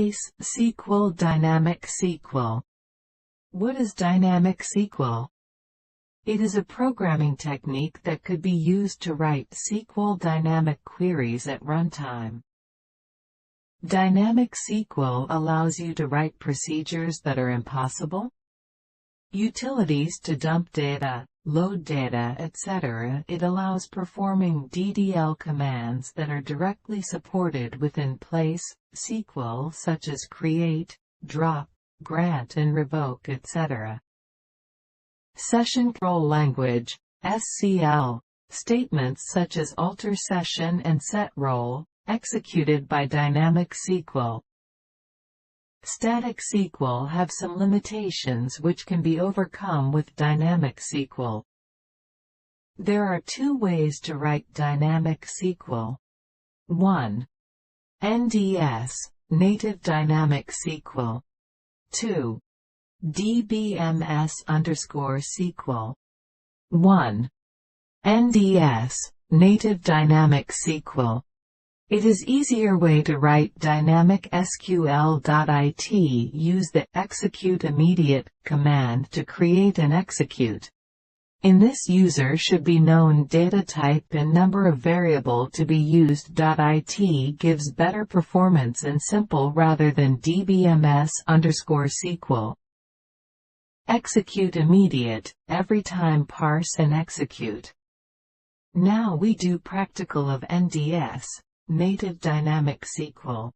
Replace SQL Dynamic SQL. What is Dynamic SQL? It is a programming technique that could be used to write SQL dynamic queries at runtime. Dynamic SQL allows you to write procedures that are impossible, utilities to dump data, load data, etc. It allows performing DDL commands that are directly supported within Place SQL, such as create, drop, grant and revoke, etc. Session Control Language (SCL) statements such as alter session and set role, executed by Dynamic SQL. Static SQL have some limitations which can be overcome with Dynamic SQL. There are two ways to write Dynamic SQL. 1. NDS, Native Dynamic SQL. 2. DBMS_SQL. 1. NDS, Native Dynamic SQL. It is easier way to write dynamic SQL.it. Use the execute immediate command to create and execute. In this, user should be known data type and number of variable to be used. It gives better performance and simple rather than DBMS_SQL. Execute immediate, every time parse and execute. Now we do practical of NDS, Native Dynamic SQL.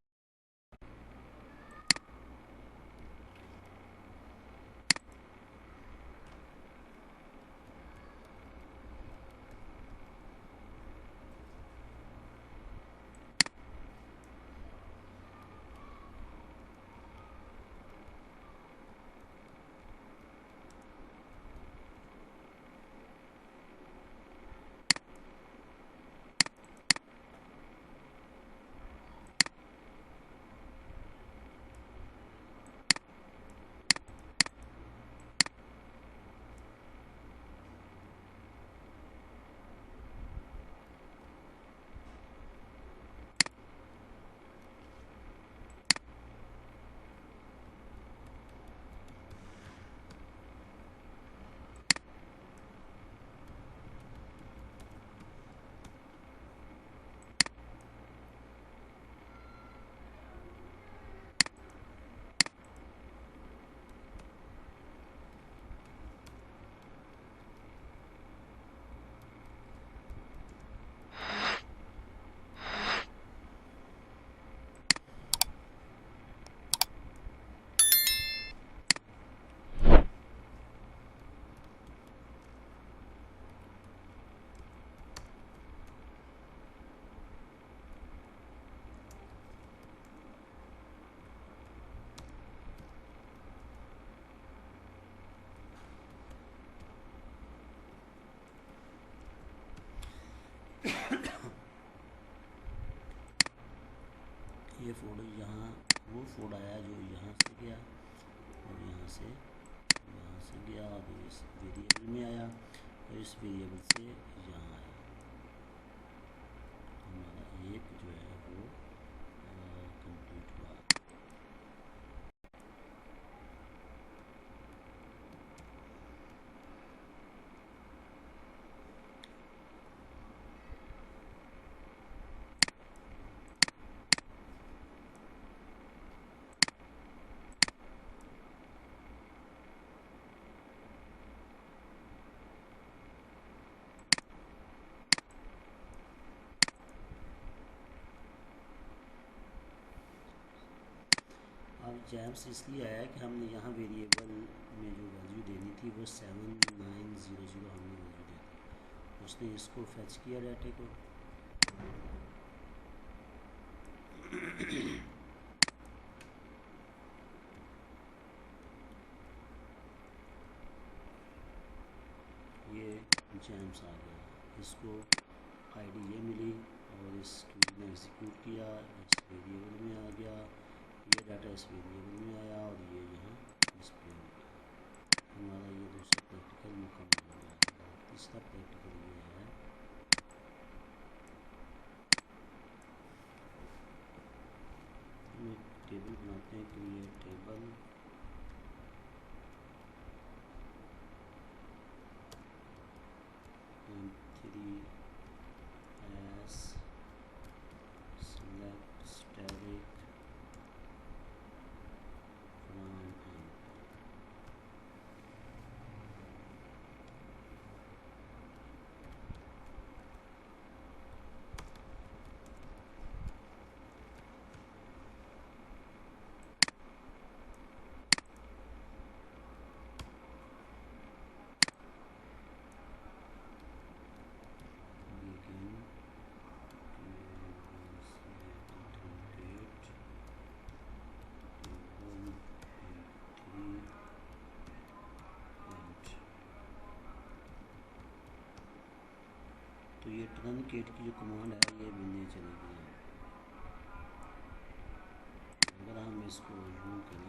ये folder यहाँ वो folder आया जो यहाँ से गया और यहाँ से गया और इस वेरिएबल में आया और इस वेरिएबल से यहाँ आया। हमारा एक जो है वो कंप्लीट हुआ। अब जैम्स इसलिए आया कि हमने यहाँ वेरिएबल में जो वैल्यू देनी थी वो 7900 हमने वैल्यू दी थी। उसने इसको फैच किया डाटे को ये जैम्स आ गया, इसको आईडी ये मिली और इसको एग्जीक्यूट किया, इस वेरिएबल में आ गया, ये डाटा इस वेरिएबल में आया और ये यहाँ डिस्प्ले हो गया। हमारा ये दूसरा प्रैक्टिकल मुकम्मल हो गया। तीसरा प्रैक्टिकल ये है, मैं टेबल बनाता तो ये ट्रंकेट की जो कमांड है ये भी नहीं चलेगी। अगर हम इसको रूल करें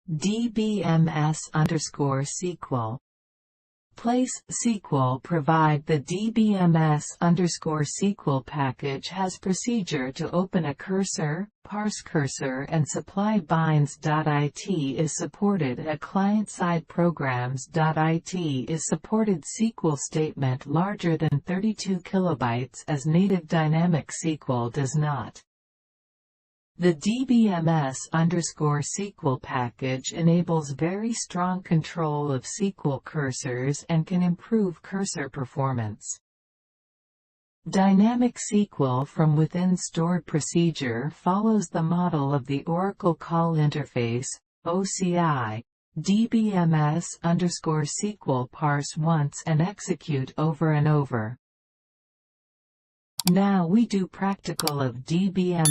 DBMS_SQL. Place SQL provide the DBMS_SQL package has procedure to open a cursor, parse cursor and supply binds.it is supported at client-side programs.it is supported SQL statement larger than 32 kilobytes as native dynamic SQL does not. The DBMS_SQL package enables very strong control of SQL cursors and can improve cursor performance. Dynamic SQL from within stored procedure follows the model of the Oracle Call Interface, OCI. DBMS_SQL parse once and execute over and over. Now we do practical of DBMS_SQL.